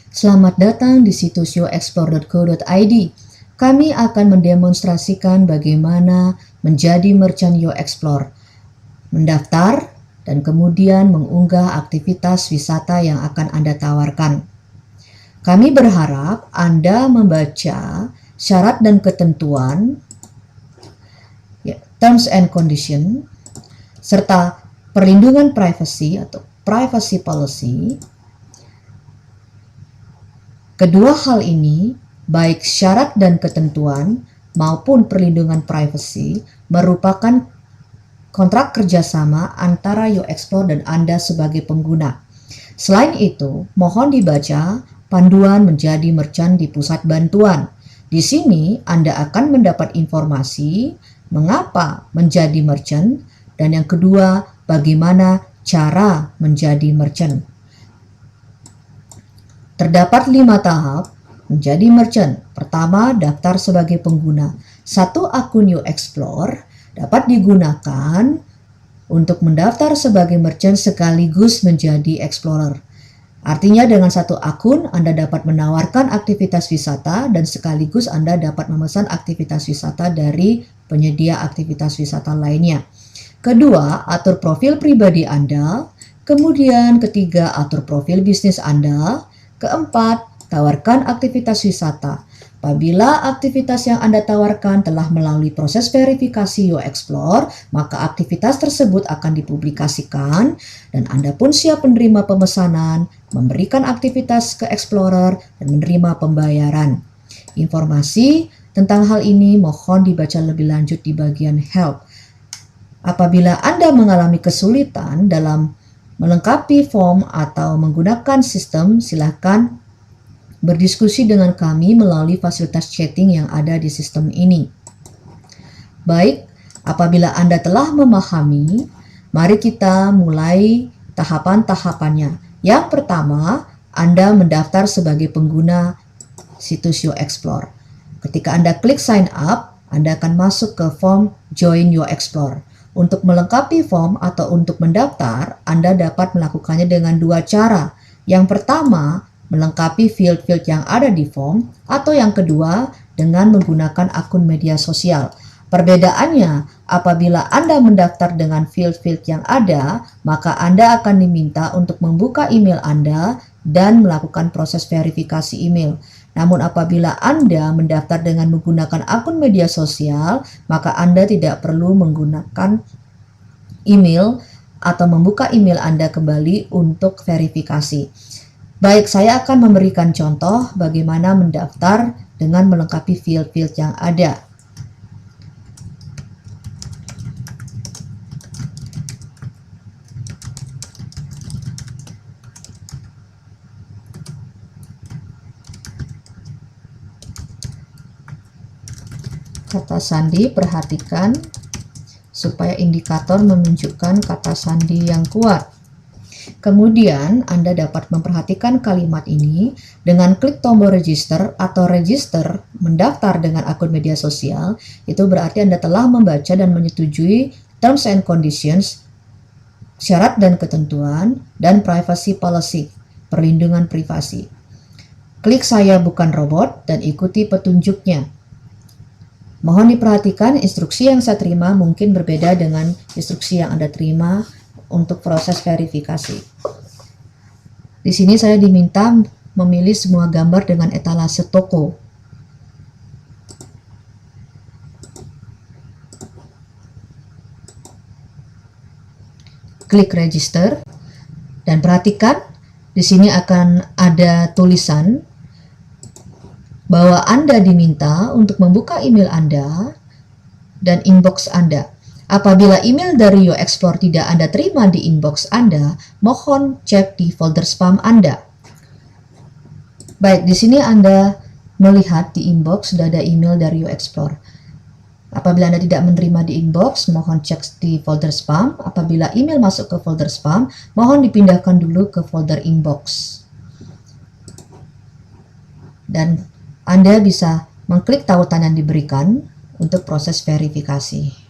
Selamat datang di situs yoexplore.co.id. Kami akan mendemonstrasikan bagaimana menjadi merchant YoExplore, mendaftar, dan kemudian mengunggah aktivitas wisata yang akan Anda tawarkan. Kami berharap Anda membaca syarat dan ketentuan, terms and condition, serta perlindungan privasi atau privacy policy. Kedua hal ini, baik syarat dan ketentuan maupun perlindungan privasi, merupakan kontrak kerjasama antara YoExplore dan Anda sebagai pengguna. Selain itu, mohon dibaca panduan menjadi merchant di pusat bantuan. Di sini Anda akan mendapat informasi mengapa menjadi merchant, dan yang kedua, bagaimana cara menjadi merchant. Terdapat 5 tahap menjadi merchant. Pertama, daftar sebagai pengguna. Satu akun YoExplore dapat digunakan untuk mendaftar sebagai merchant sekaligus menjadi explorer. Artinya dengan satu akun Anda dapat menawarkan aktivitas wisata dan sekaligus Anda dapat memesan aktivitas wisata dari penyedia aktivitas wisata lainnya. Kedua, atur profil pribadi Anda. Kemudian ketiga, atur profil bisnis Anda. Keempat, tawarkan aktivitas wisata. Apabila aktivitas yang Anda tawarkan telah melalui proses verifikasi YoExplore, maka aktivitas tersebut akan dipublikasikan dan Anda pun siap menerima pemesanan, memberikan aktivitas ke Explorer, dan menerima pembayaran. Informasi tentang hal ini mohon dibaca lebih lanjut di bagian Help. Apabila Anda mengalami kesulitan dalam melengkapi form atau menggunakan sistem, silakan berdiskusi dengan kami melalui fasilitas chatting yang ada di sistem ini. Baik, apabila Anda telah memahami, mari kita mulai tahapan-tahapannya. Yang pertama, Anda mendaftar sebagai pengguna situs YoExplore. Ketika Anda klik sign up, Anda akan masuk ke form Join YoExplore. Untuk melengkapi form atau untuk mendaftar, Anda dapat melakukannya dengan dua cara. Yang pertama, melengkapi field-field yang ada di form, atau yang kedua, dengan menggunakan akun media sosial. Perbedaannya, apabila Anda mendaftar dengan field-field yang ada, maka Anda akan diminta untuk membuka email Anda dan melakukan proses verifikasi email. Namun apabila Anda mendaftar dengan menggunakan akun media sosial, maka Anda tidak perlu menggunakan email atau membuka email Anda kembali untuk verifikasi. Baik, saya akan memberikan contoh bagaimana mendaftar dengan melengkapi field-field yang ada. Kata sandi, perhatikan supaya indikator menunjukkan kata sandi yang kuat. Kemudian Anda dapat memperhatikan kalimat ini dengan klik tombol register atau register mendaftar dengan akun media sosial. Itu berarti Anda telah membaca dan menyetujui terms and conditions, syarat dan ketentuan, dan privacy policy, perlindungan privasi. Klik saya bukan robot dan ikuti petunjuknya. Mohon diperhatikan instruksi yang saya terima mungkin berbeda dengan instruksi yang Anda terima untuk proses verifikasi. Di sini saya diminta memilih semua gambar dengan etalase toko. Klik register dan perhatikan di sini akan ada tulisan bahwa Anda diminta untuk membuka email Anda dan inbox Anda. Apabila email dari YoExplore tidak Anda terima di inbox Anda, mohon cek di folder spam Anda. Baik, di sini Anda melihat di inbox sudah ada email dari YoExplore. Apabila Anda tidak menerima di inbox, mohon cek di folder spam. Apabila email masuk ke folder spam, mohon dipindahkan dulu ke folder inbox. Dan Anda bisa mengklik tautan yang diberikan untuk proses verifikasi.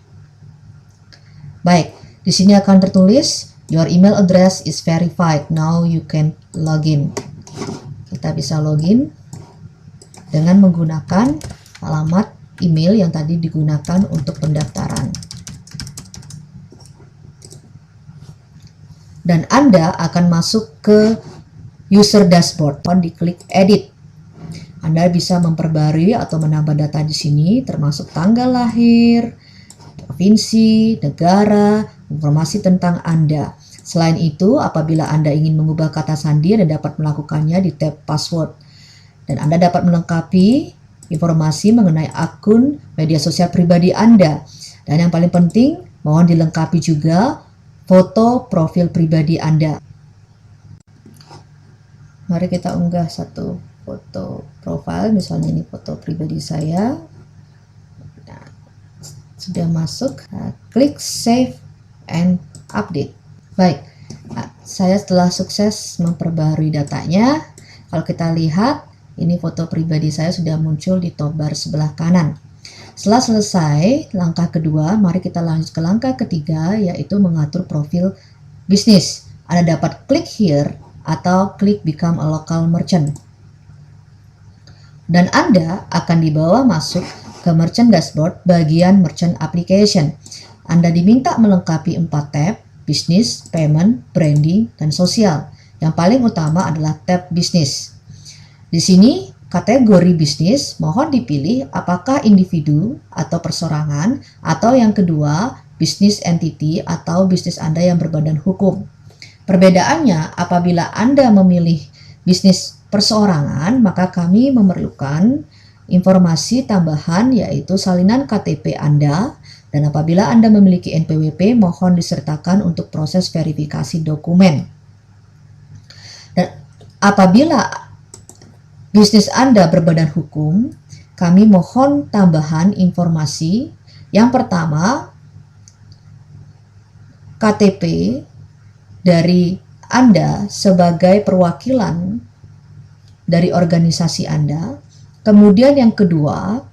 Baik, di sini akan tertulis your email address is verified. Now you can login. kita bisa login dengan menggunakan alamat email yang tadi digunakan untuk pendaftaran. Dan Anda akan masuk ke user dashboard. Diklik edit. Anda bisa memperbarui atau menambah data di sini, termasuk tanggal lahir, provinsi, negara, informasi tentang Anda. Selain itu, apabila Anda ingin mengubah kata sandi, Anda dapat melakukannya di tab password. Dan Anda dapat melengkapi informasi mengenai akun media sosial pribadi Anda. Dan yang paling penting, mohon dilengkapi juga foto profil pribadi Anda. Mari kita unggah satu foto profil, misalnya ini foto pribadi saya. Nah, sudah masuk, klik save and update. Baik, saya setelah sukses memperbarui datanya. Kalau kita lihat, ini foto pribadi saya sudah muncul di top bar sebelah kanan. Setelah selesai langkah kedua, mari kita lanjut ke langkah ketiga, yaitu mengatur profil bisnis. Anda dapat klik here atau klik become a local merchant. Dan Anda akan dibawa masuk ke merchant dashboard bagian merchant application. Anda diminta melengkapi 4 tab, bisnis, payment, branding, dan sosial. Yang paling utama adalah tab bisnis. Di sini kategori bisnis mohon dipilih apakah individu atau perseorangan, atau yang kedua bisnis entity atau bisnis Anda yang berbadan hukum. Perbedaannya, apabila Anda memilih bisnis perseorangan, maka kami memerlukan informasi tambahan yaitu salinan KTP Anda, dan apabila Anda memiliki NPWP mohon disertakan untuk proses verifikasi dokumen. Dan apabila bisnis Anda berbadan hukum, kami mohon tambahan informasi. Yang pertama, KTP dari Anda sebagai perwakilan dari organisasi Anda. Kemudian yang kedua,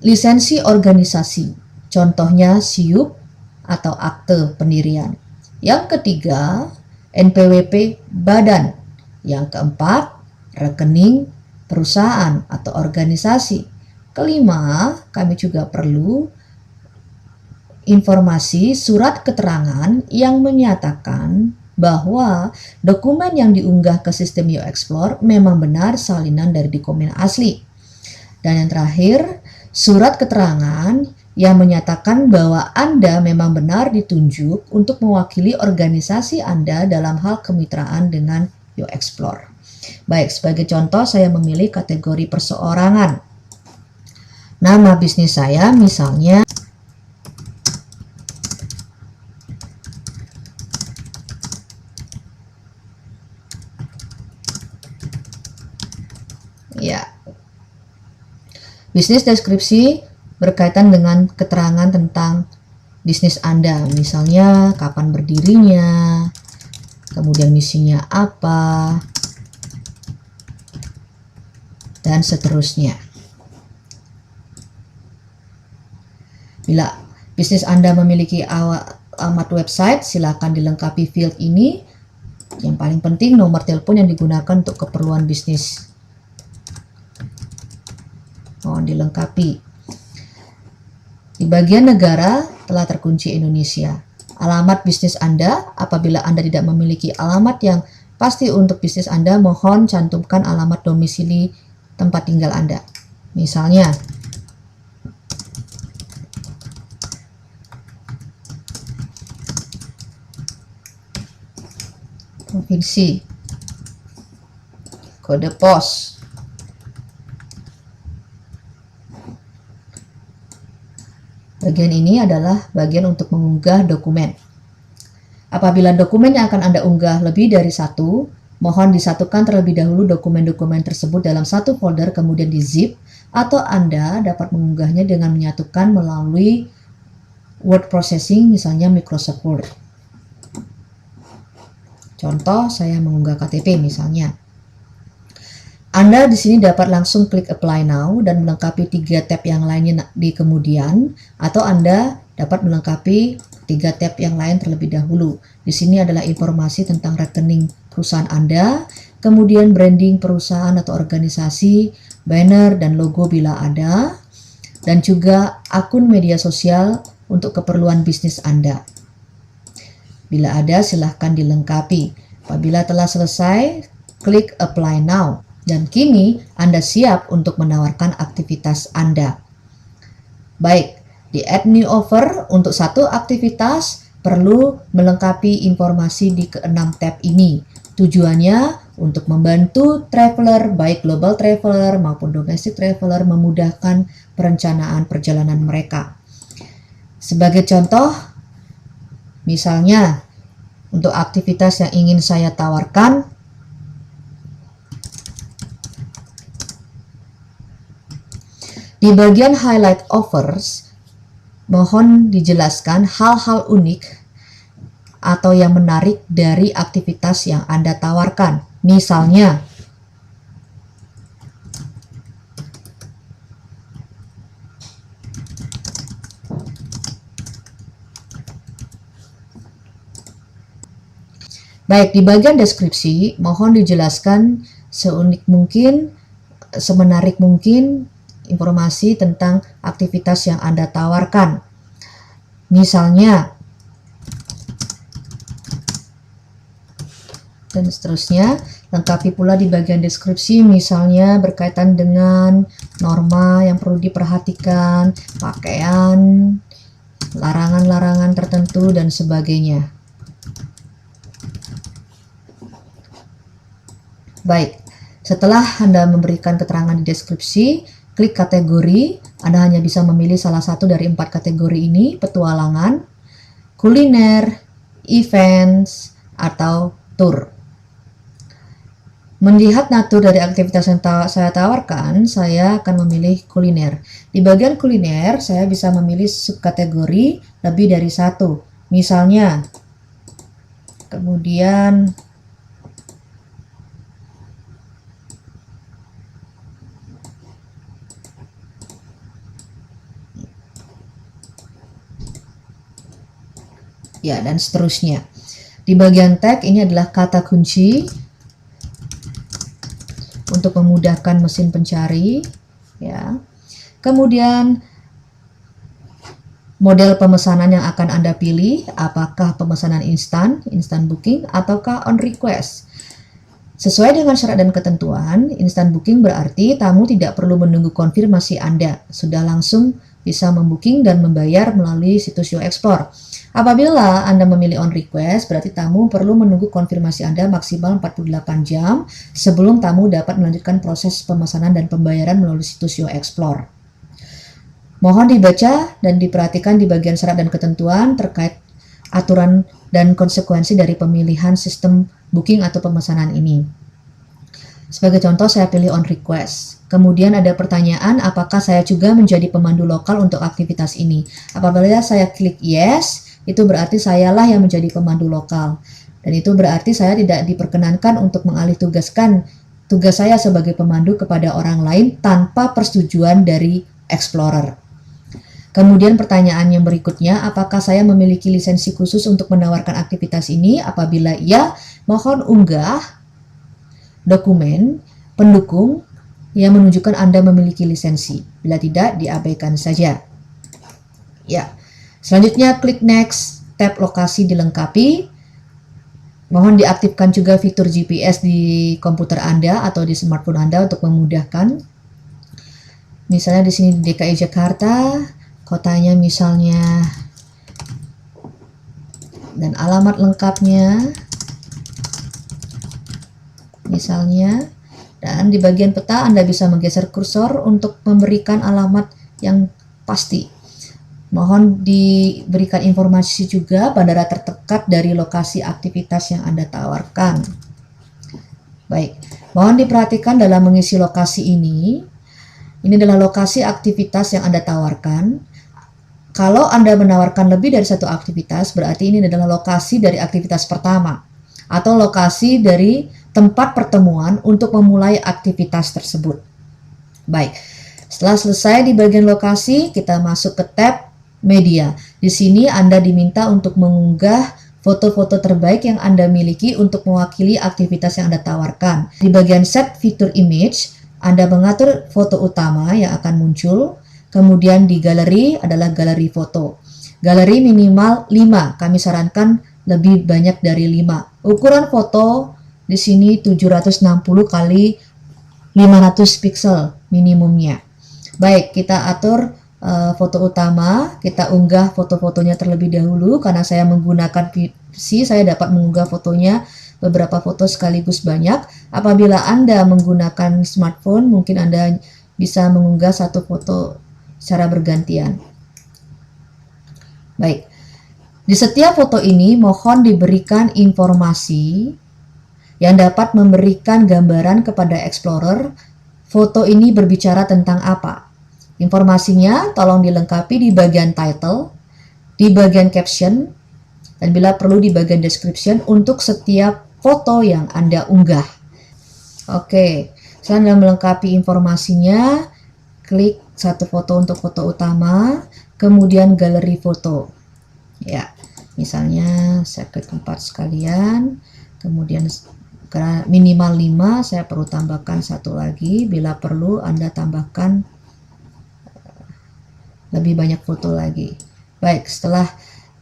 lisensi organisasi, contohnya SIUP atau akte pendirian. Yang ketiga, NPWP badan. Yang keempat, rekening perusahaan atau organisasi. Kelima, kami juga perlu informasi surat keterangan yang menyatakan bahwa dokumen yang diunggah ke sistem YoExplore memang benar salinan dari dokumen asli. Dan yang terakhir, surat keterangan yang menyatakan bahwa Anda memang benar ditunjuk untuk mewakili organisasi Anda dalam hal kemitraan dengan YoExplore. Baik, sebagai contoh saya memilih kategori perseorangan. Nama bisnis saya misalnya ya. Bisnis deskripsi berkaitan dengan keterangan tentang bisnis Anda, misalnya kapan berdirinya, kemudian misinya apa, dan seterusnya. Bila bisnis Anda memiliki alamat website, silakan dilengkapi field ini. Yang paling penting nomor telepon yang digunakan untuk keperluan bisnis. Mohon dilengkapi. Di bagian negara telah terkunci Indonesia. Alamat bisnis Anda, apabila Anda tidak memiliki alamat yang pasti untuk bisnis Anda, mohon cantumkan alamat domisili tempat tinggal Anda. Misalnya, provinsi, kode pos, bagian ini adalah bagian untuk mengunggah dokumen. Apabila dokumen yang akan Anda unggah lebih dari satu, mohon disatukan terlebih dahulu dokumen-dokumen tersebut dalam satu folder, kemudian di zip, atau Anda dapat mengunggahnya dengan menyatukan melalui word processing, misalnya Microsoft Word. Contoh, saya mengunggah KTP misalnya. Anda di sini dapat langsung klik apply now dan melengkapi 3 tab yang lainnya di kemudian, atau Anda dapat melengkapi 3 tab yang lain terlebih dahulu. Di sini adalah informasi tentang rekening perusahaan Anda, kemudian branding perusahaan atau organisasi, banner dan logo bila ada, dan juga akun media sosial untuk keperluan bisnis Anda. Bila ada, silahkan dilengkapi. Apabila telah selesai, klik Apply Now. Dan kini Anda siap untuk menawarkan aktivitas Anda. Baik, di Add New Offer untuk satu aktivitas perlu melengkapi informasi di keenam tab ini. Tujuannya untuk membantu traveler, baik global traveler maupun domestic traveler, memudahkan perencanaan perjalanan mereka. Sebagai contoh, misalnya untuk aktivitas yang ingin saya tawarkan, di bagian highlight offers, mohon dijelaskan hal-hal unik atau yang menarik dari aktivitas yang Anda tawarkan. Misalnya, baik, di bagian deskripsi, mohon dijelaskan seunik mungkin, semenarik mungkin informasi tentang aktivitas yang Anda tawarkan. Misalnya, dan seterusnya. Lengkapi pula di bagian deskripsi, misalnya berkaitan dengan norma yang perlu diperhatikan, pakaian, larangan-larangan tertentu, dan sebagainya. Baik, setelah Anda memberikan keterangan di deskripsi, klik kategori. Anda hanya bisa memilih salah satu dari 4 kategori ini: petualangan, kuliner, events, atau tour. Melihat natur dari aktivitas yang saya tawarkan, saya akan memilih kuliner. Di bagian kuliner, saya bisa memilih subkategori lebih dari satu. Misalnya, kemudian ya, dan seterusnya. Di bagian tag, ini adalah kata kunci untuk memudahkan mesin pencari, ya. Kemudian model pemesanan yang akan Anda pilih, apakah pemesanan instan booking, ataukah on request. Sesuai dengan syarat dan ketentuan, instant booking berarti tamu tidak perlu menunggu konfirmasi Anda, sudah langsung bisa membooking dan membayar melalui situs YoExplore. Apabila Anda memilih on request, berarti tamu perlu menunggu konfirmasi Anda maksimal 48 jam sebelum tamu dapat melanjutkan proses pemesanan dan pembayaran melalui situs YoExplore. Mohon dibaca dan diperhatikan di bagian syarat dan ketentuan terkait aturan dan konsekuensi dari pemilihan sistem booking atau pemesanan ini. Sebagai contoh, saya pilih on request. Kemudian ada pertanyaan, apakah saya juga menjadi pemandu lokal untuk aktivitas ini? Apabila saya klik yes, itu berarti sayalah yang menjadi pemandu lokal. Dan itu berarti saya tidak diperkenankan untuk mengalih tugaskan tugas saya sebagai pemandu kepada orang lain tanpa persetujuan dari Explorer. Kemudian pertanyaan yang berikutnya, apakah saya memiliki lisensi khusus untuk menawarkan aktivitas ini? Apabila iya, mohon unggah dokumen pendukung yang menunjukkan Anda memiliki lisensi. Bila tidak, diabaikan saja. Ya. Selanjutnya, klik next, tab lokasi dilengkapi. Mohon diaktifkan juga fitur GPS di komputer Anda atau di smartphone Anda untuk memudahkan. Misalnya di sini di DKI Jakarta, kotanya misalnya, dan alamat lengkapnya, misalnya. Dan di bagian peta Anda bisa menggeser kursor untuk memberikan alamat yang pasti. Mohon diberikan informasi juga bandara terdekat dari lokasi aktivitas yang Anda tawarkan. Baik, mohon diperhatikan dalam mengisi lokasi ini adalah lokasi aktivitas yang Anda tawarkan. Kalau Anda menawarkan lebih dari satu aktivitas, berarti ini adalah lokasi dari aktivitas pertama atau lokasi dari tempat pertemuan untuk memulai aktivitas tersebut. Baik, setelah selesai di bagian lokasi, kita masuk ke tab media. Di sini Anda diminta untuk mengunggah foto-foto terbaik yang Anda miliki untuk mewakili aktivitas yang Anda tawarkan. Di bagian Set Feature Image, Anda mengatur foto utama yang akan muncul. Kemudian di galeri adalah galeri foto. Galeri minimal 5, kami sarankan lebih banyak dari 5. Ukuran foto di sini 760 kali 500 pixel minimumnya. Baik, kita atur foto utama, kita unggah foto-fotonya terlebih dahulu. Karena saya menggunakan PC, saya dapat mengunggah fotonya beberapa foto sekaligus banyak. Apabila Anda menggunakan smartphone, mungkin Anda bisa mengunggah satu foto secara bergantian. Baik, di setiap foto ini mohon diberikan informasi yang dapat memberikan gambaran kepada Explorer foto ini berbicara tentang apa. Informasinya tolong dilengkapi di bagian title, di bagian caption, dan bila perlu di bagian description untuk setiap foto yang Anda unggah. Oke, setelah Anda melengkapi informasinya, klik satu foto untuk foto utama, kemudian galeri foto. Ya, misalnya saya klik 4 sekalian, kemudian karena minimal 5, saya perlu tambahkan satu lagi. Bila perlu Anda tambahkan lebih banyak foto lagi. Baik, setelah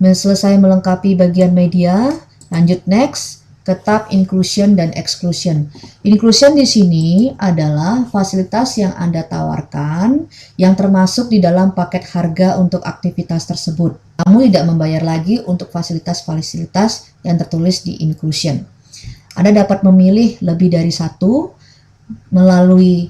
selesai melengkapi bagian media, lanjut next ke tab inclusion dan exclusion. Inclusion di sini adalah fasilitas yang Anda tawarkan yang termasuk di dalam paket harga untuk aktivitas tersebut. Kamu tidak membayar lagi untuk fasilitas-fasilitas yang tertulis di inclusion. Anda dapat memilih lebih dari satu melalui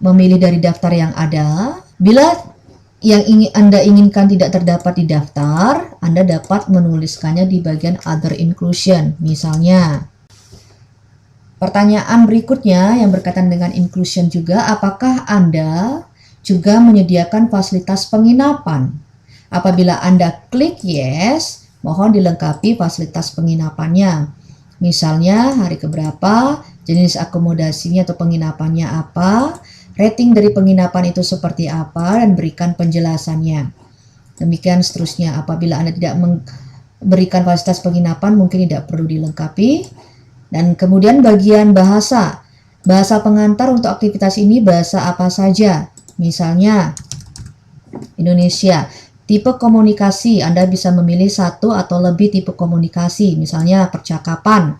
memilih dari daftar yang ada. Bila yang Anda inginkan tidak terdapat di daftar, Anda dapat menuliskannya di bagian Other Inclusion. Misalnya, pertanyaan berikutnya yang berkaitan dengan inclusion juga, apakah Anda juga menyediakan fasilitas penginapan? Apabila Anda klik yes, mohon dilengkapi fasilitas penginapannya. Misalnya, hari keberapa, jenis akomodasinya atau penginapannya apa, rating dari penginapan itu seperti apa, dan berikan penjelasannya. Demikian seterusnya. Apabila Anda tidak memberikan fasilitas penginapan, mungkin tidak perlu dilengkapi. Dan kemudian bagian bahasa. Bahasa pengantar untuk aktivitas ini bahasa apa saja. Misalnya, Indonesia. Tipe komunikasi, Anda bisa memilih satu atau lebih tipe komunikasi. Misalnya percakapan,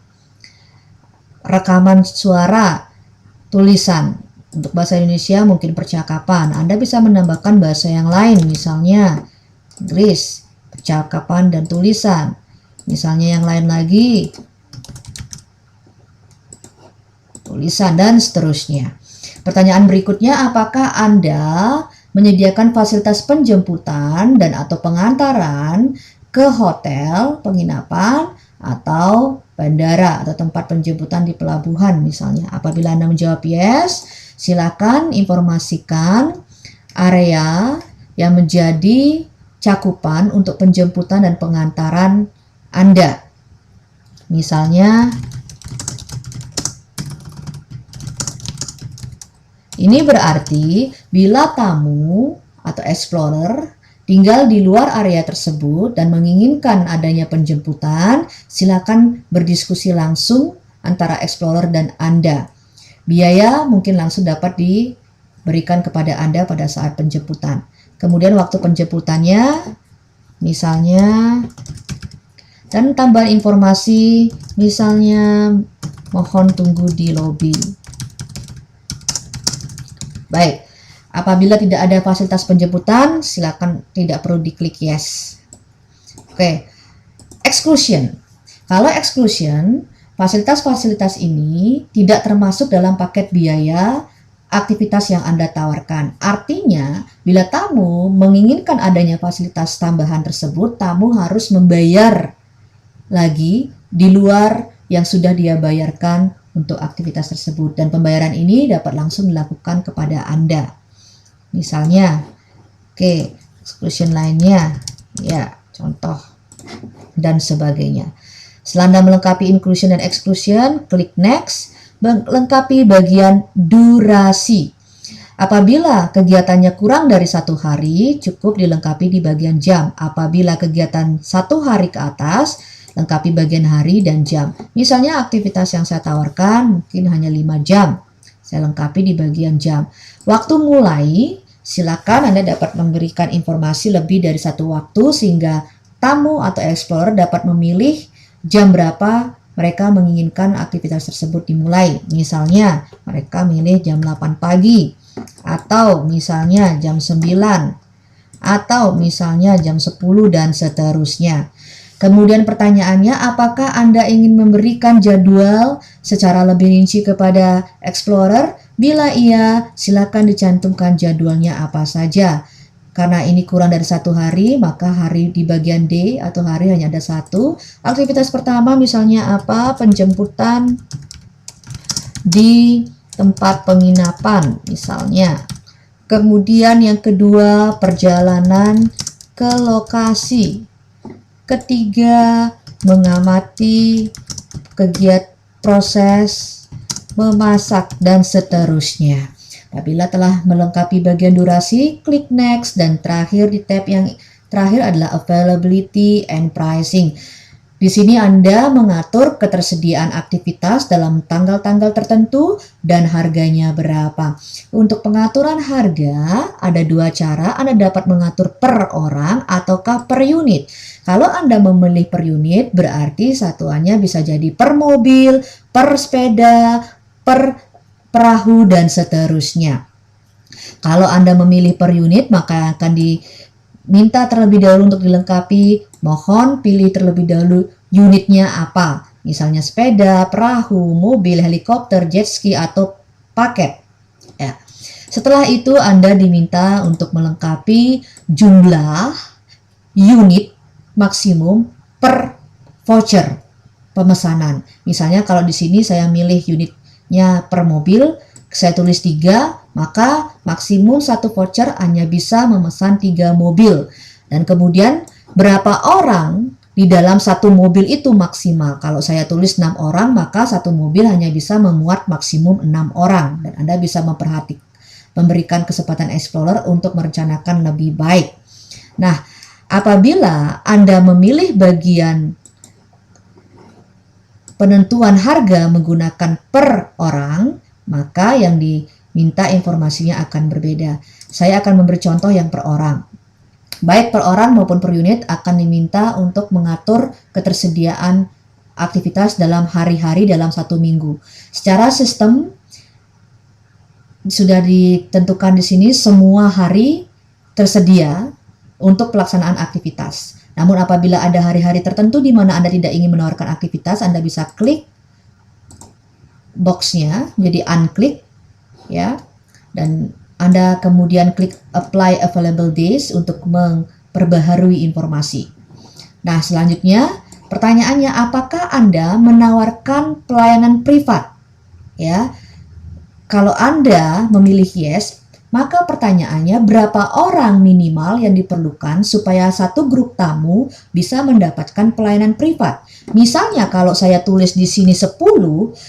rekaman suara, tulisan. Untuk bahasa Indonesia mungkin percakapan. Anda bisa menambahkan bahasa yang lain, misalnya Inggris, percakapan dan tulisan. Misalnya yang lain lagi, tulisan dan seterusnya. Pertanyaan berikutnya, apakah Anda menyediakan fasilitas penjemputan dan atau pengantaran ke hotel, penginapan, atau bandara atau tempat penjemputan di pelabuhan misalnya? Apabila Anda menjawab yes, silakan informasikan area yang menjadi cakupan untuk penjemputan dan pengantaran Anda. Misalnya, ini berarti bila tamu atau explorer tinggal di luar area tersebut dan menginginkan adanya penjemputan, silakan berdiskusi langsung antara explorer dan Anda. Biaya mungkin langsung dapat diberikan kepada Anda pada saat penjemputan. Kemudian waktu penjemputannya, misalnya, dan tambahan informasi, misalnya mohon tunggu di lobi. Baik, apabila tidak ada fasilitas penjemputan, silakan tidak perlu diklik yes. Oke, exclusion. Kalau exclusion, fasilitas-fasilitas ini tidak termasuk dalam paket biaya aktivitas yang Anda tawarkan. Artinya, bila tamu menginginkan adanya fasilitas tambahan tersebut, tamu harus membayar lagi di luar yang sudah dia bayarkan untuk aktivitas tersebut. Dan pembayaran ini dapat langsung dilakukan kepada Anda. Misalnya, exclusion lainnya, ya, contoh, dan sebagainya. Setelah Anda melengkapi inclusion dan exclusion, klik next, lengkapi bagian durasi. Apabila kegiatannya kurang dari 1 hari, cukup dilengkapi di bagian jam. Apabila kegiatan 1 hari ke atas, lengkapi bagian hari dan jam. Misalnya aktivitas yang saya tawarkan mungkin hanya 5 jam. Saya lengkapi di bagian jam. Waktu mulai, silakan Anda dapat memberikan informasi lebih dari satu waktu sehingga tamu atau explorer dapat memilih jam berapa mereka menginginkan aktivitas tersebut dimulai. Misalnya, mereka milih jam 8 pagi, atau misalnya jam 9, atau misalnya jam 10 dan seterusnya. Kemudian pertanyaannya, apakah Anda ingin memberikan jadwal secara lebih rinci kepada explorer? Bila iya, silakan dicantumkan jadwalnya apa saja. Karena ini kurang dari 1 hari, maka hari di bagian D atau hari hanya ada 1. Aktivitas pertama misalnya apa? Penjemputan di tempat penginapan misalnya. Kemudian yang kedua, perjalanan ke lokasi. Ketiga, mengamati kegiatan proses memasak dan seterusnya. Apabila telah melengkapi bagian durasi, klik next, dan terakhir di tab yang terakhir adalah availability and pricing. Di sini Anda mengatur ketersediaan aktivitas dalam tanggal-tanggal tertentu dan harganya berapa. Untuk pengaturan harga, ada 2 cara. Anda dapat mengatur per orang ataukah per unit. Kalau Anda memilih per unit, berarti satuannya bisa jadi per mobil, per sepeda, per perahu, dan seterusnya. Kalau Anda memilih per unit, maka akan diminta terlebih dahulu untuk dilengkapi. Mohon pilih terlebih dahulu unitnya apa. Misalnya sepeda, perahu, mobil, helikopter, jet ski, atau paket. Ya. Setelah itu Anda diminta untuk melengkapi jumlah unit maksimum per voucher pemesanan. Misalnya kalau di sini saya milih unitnya per mobil, saya tulis 3, maka maksimum 1 voucher hanya bisa memesan 3 mobil. Dan kemudian berapa orang di dalam 1 mobil itu maksimal. Kalau saya tulis 6 orang, maka 1 mobil hanya bisa memuat maksimum 6 orang. Dan Anda bisa memberikan kesempatan explorer untuk merencanakan lebih baik. Nah, apabila Anda memilih bagian penentuan harga menggunakan per orang, maka yang diminta informasinya akan berbeda. Saya akan memberi contoh yang per orang. Baik per orang maupun per unit akan diminta untuk mengatur ketersediaan aktivitas dalam hari-hari dalam 1 minggu. Secara sistem sudah ditentukan di sini semua hari tersedia untuk pelaksanaan aktivitas. Namun apabila ada hari-hari tertentu di mana Anda tidak ingin menawarkan aktivitas, Anda bisa klik boxnya, jadi unklik, ya, dan Anda kemudian klik apply available days untuk memperbaharui informasi. Nah, selanjutnya pertanyaannya, apakah Anda menawarkan pelayanan privat? Ya, kalau Anda memilih yes, maka pertanyaannya berapa orang minimal yang diperlukan supaya satu grup tamu bisa mendapatkan pelayanan privat. Misalnya kalau saya tulis di sini 10,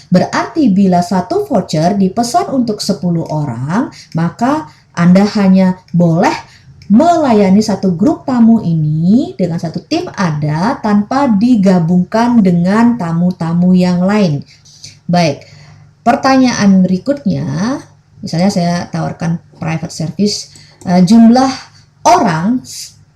berarti bila satu voucher dipesan untuk 10 orang, maka Anda hanya boleh melayani satu grup tamu ini dengan satu tim Anda tanpa digabungkan dengan tamu-tamu yang lain. Baik, pertanyaan berikutnya, misalnya saya tawarkan private service, jumlah orang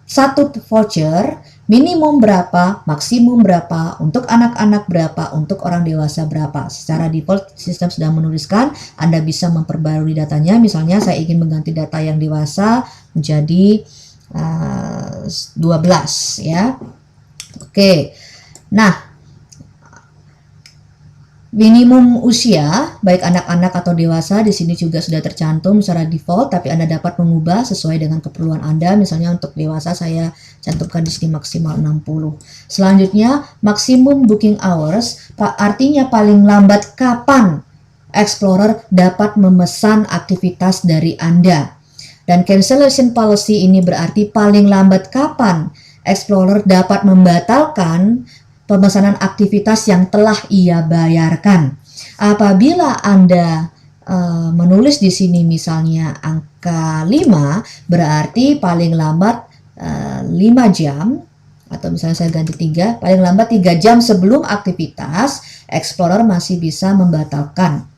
satu voucher minimum berapa, maksimum berapa, untuk anak-anak berapa, untuk orang dewasa berapa. Secara default sistem sudah menuliskan, Anda bisa memperbarui datanya. Misalnya saya ingin mengganti data yang dewasa menjadi 12 ya. Oke. Nah, minimum usia, baik anak-anak atau dewasa, di sini juga sudah tercantum secara default, tapi Anda dapat mengubah sesuai dengan keperluan Anda. Misalnya untuk dewasa saya cantumkan di sini maksimal 60. Selanjutnya, maksimum booking hours, artinya paling lambat kapan explorer dapat memesan aktivitas dari Anda. Dan cancellation policy ini berarti paling lambat kapan explorer dapat membatalkan pemesanan aktivitas yang telah ia bayarkan. Apabila Anda menulis di sini misalnya angka 5, berarti paling lambat 5 jam atau misalnya saya ganti 3, paling lambat 3 jam sebelum aktivitas, Explorer masih bisa membatalkan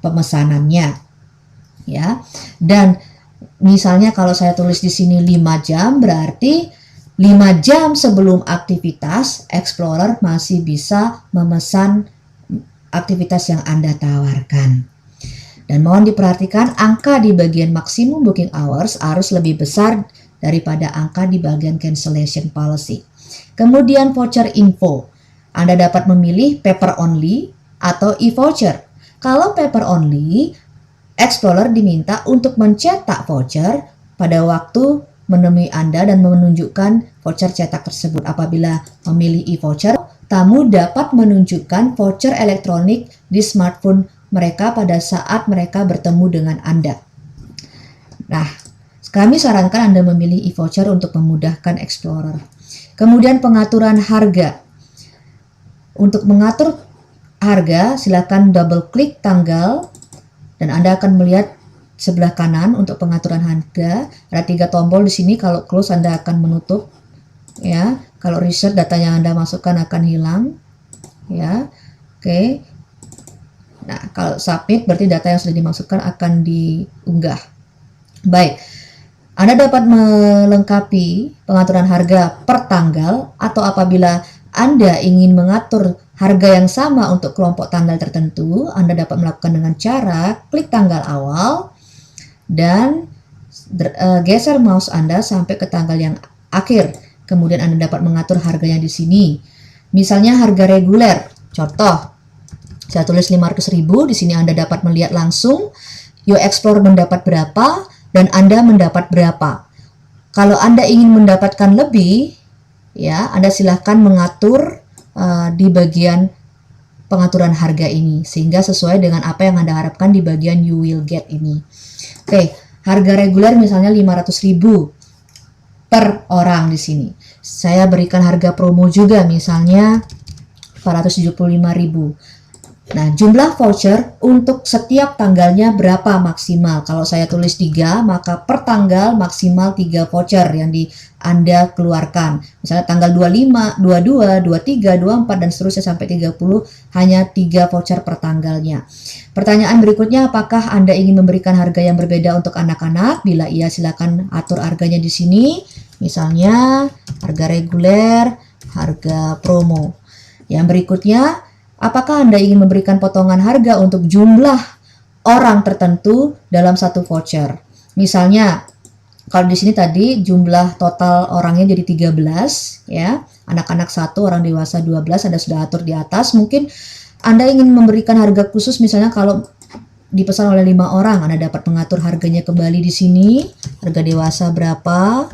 pemesanannya, ya. Dan misalnya kalau saya tulis di sini 5 jam, berarti 5 jam sebelum aktivitas, Explorer masih bisa memesan aktivitas yang Anda tawarkan. Dan mohon diperhatikan, angka di bagian maximum booking hours harus lebih besar daripada angka di bagian cancellation policy. Kemudian voucher info. Anda dapat memilih paper only atau e-voucher. Kalau paper only, Explorer diminta untuk mencetak voucher pada waktu menemui Anda dan menunjukkan voucher cetak tersebut. Apabila memilih e-voucher, tamu dapat menunjukkan voucher elektronik di smartphone mereka pada saat mereka bertemu dengan Anda. Nah, kami sarankan Anda memilih e-voucher untuk memudahkan Explorer. Kemudian pengaturan harga. Untuk mengatur harga, silakan double klik tanggal dan Anda akan melihat sebelah kanan untuk pengaturan harga. Ada 3 tombol di sini. Kalau close Anda akan menutup, ya. Kalau reset data yang Anda masukkan akan hilang, ya. Oke. Nah, kalau submit berarti data yang sudah dimasukkan akan diunggah. Baik. Anda dapat melengkapi pengaturan harga per tanggal atau apabila Anda ingin mengatur harga yang sama untuk kelompok tanggal tertentu, Anda dapat melakukan dengan cara klik tanggal awal dan geser mouse Anda sampai ke tanggal yang akhir. Kemudian Anda dapat mengatur harganya di sini. Misalnya harga reguler. Contoh, saya tulis 500.000, di sini Anda dapat melihat langsung Explorer mendapat berapa dan Anda mendapat berapa. Kalau Anda ingin mendapatkan lebih, ya, Anda silahkan mengatur di bagian pengaturan harga ini sehingga sesuai dengan apa yang Anda harapkan di bagian you will get ini. Oke, harga reguler misalnya 500.000 per orang di sini. Saya berikan harga promo juga misalnya 475.000. Nah, jumlah voucher untuk setiap tanggalnya berapa maksimal? Kalau saya tulis 3, maka per tanggal maksimal 3 voucher yang Anda keluarkan. Misalnya tanggal 25, 22, 23, 24, dan seterusnya sampai 30, hanya 3 voucher per tanggalnya. Pertanyaan berikutnya, apakah Anda ingin memberikan harga yang berbeda untuk anak-anak? Bila iya, silakan atur harganya di sini. Misalnya, harga reguler, harga promo. Yang berikutnya, apakah Anda ingin memberikan potongan harga untuk jumlah orang tertentu dalam satu voucher? Misalnya, kalau di sini tadi jumlah total orangnya jadi 13, ya. Anak-anak 1, orang dewasa 12, Anda sudah atur di atas. Mungkin Anda ingin memberikan harga khusus misalnya kalau dipesan oleh 5 orang, Anda dapat mengatur harganya kembali di sini. Harga dewasa berapa?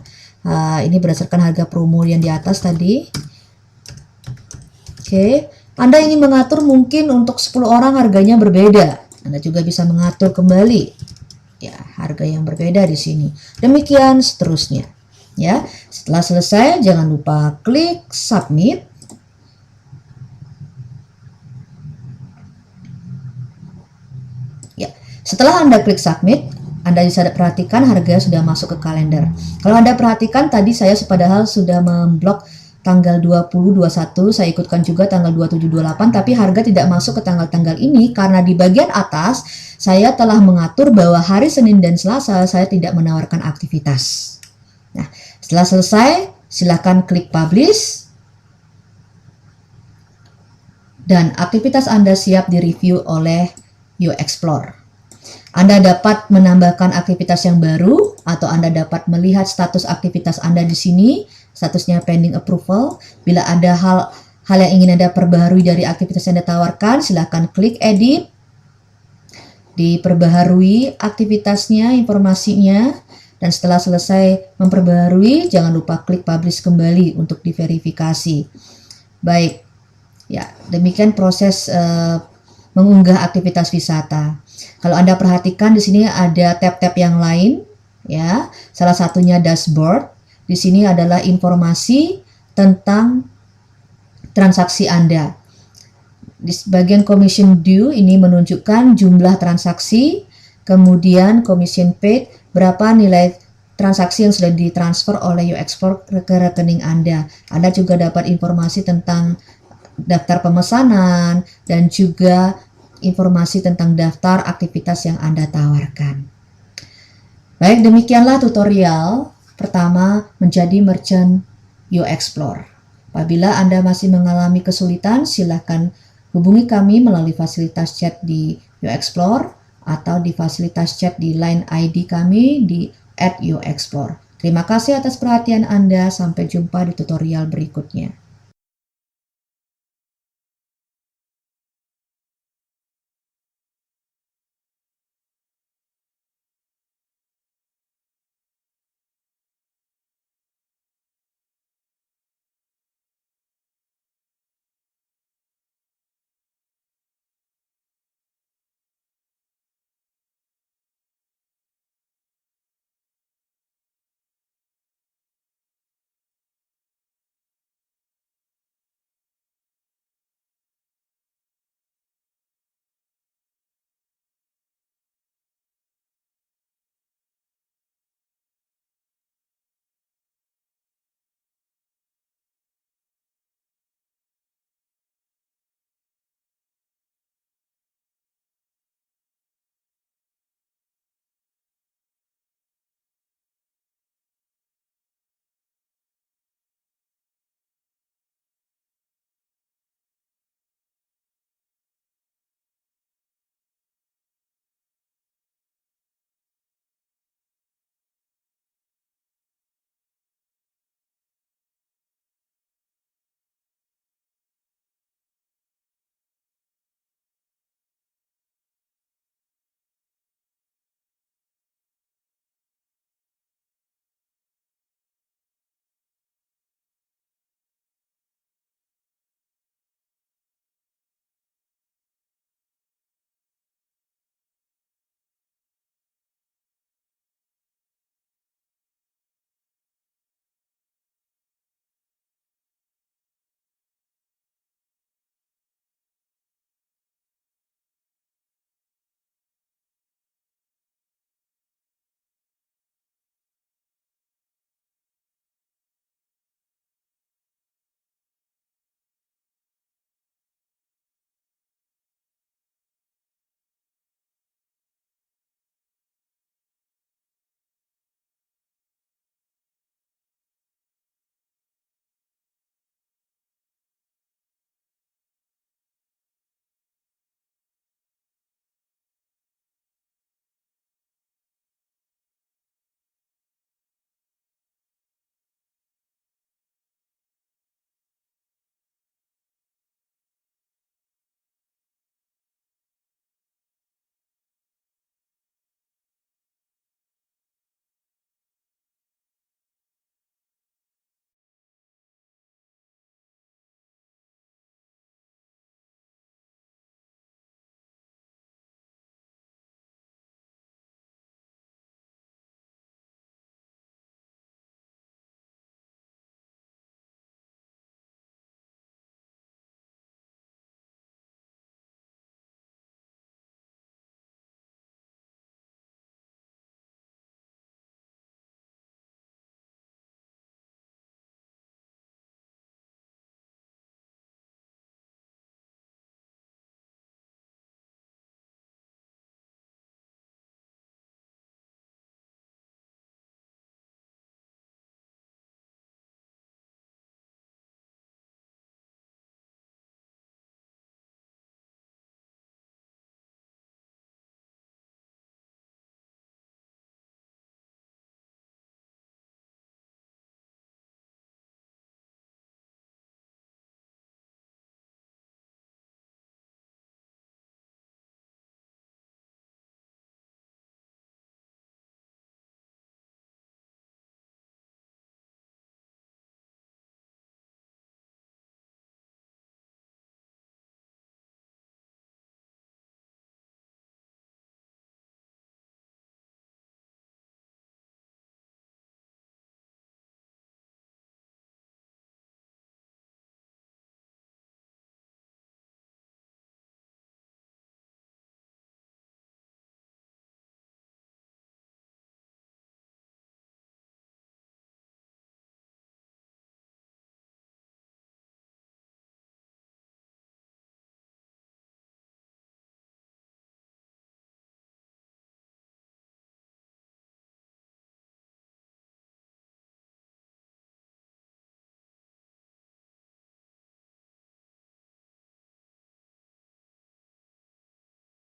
Ini berdasarkan harga promo yang di atas tadi. Oke. Anda ingin mengatur mungkin untuk 10 orang harganya berbeda. Anda juga bisa mengatur kembali ya harga yang berbeda di sini. Demikian seterusnya. Ya, setelah selesai jangan lupa klik submit. Ya, setelah Anda klik submit, Anda bisa perhatikan harga sudah masuk ke kalender. Kalau Anda perhatikan tadi saya padahal sudah memblok tanggal 20, 21, saya ikutkan juga tanggal 27, 28, tapi harga tidak masuk ke tanggal-tanggal ini karena di bagian atas saya telah mengatur bahwa hari Senin dan Selasa saya tidak menawarkan aktivitas. Nah, setelah selesai, silakan klik publish dan aktivitas Anda siap direview oleh Explore. Anda dapat menambahkan aktivitas yang baru atau Anda dapat melihat status aktivitas Anda di sini. Statusnya pending approval. Bila ada hal yang ingin Anda perbaharui dari aktivitas yang Anda tawarkan, silakan klik edit. Diperbaharui aktivitasnya, informasinya. Dan setelah selesai memperbaharui, jangan lupa klik publish kembali untuk diverifikasi. Baik, ya demikian proses mengunggah aktivitas wisata. Kalau Anda perhatikan di sini ada tab-tab yang lain, ya. Salah satunya dashboard. Di sini adalah informasi tentang transaksi Anda. Di bagian commission due ini menunjukkan jumlah transaksi, kemudian commission paid, berapa nilai transaksi yang sudah ditransfer oleh UExplore ke rekening Anda. Anda juga dapat informasi tentang daftar pemesanan dan juga informasi tentang daftar aktivitas yang Anda tawarkan. Baik, demikianlah tutorial pertama menjadi merchant UExplore. Apabila Anda masih mengalami kesulitan, silakan hubungi kami melalui fasilitas chat di UExplore atau di fasilitas chat di line ID kami di @UExplore. Terima kasih atas perhatian Anda. Sampai jumpa di tutorial berikutnya.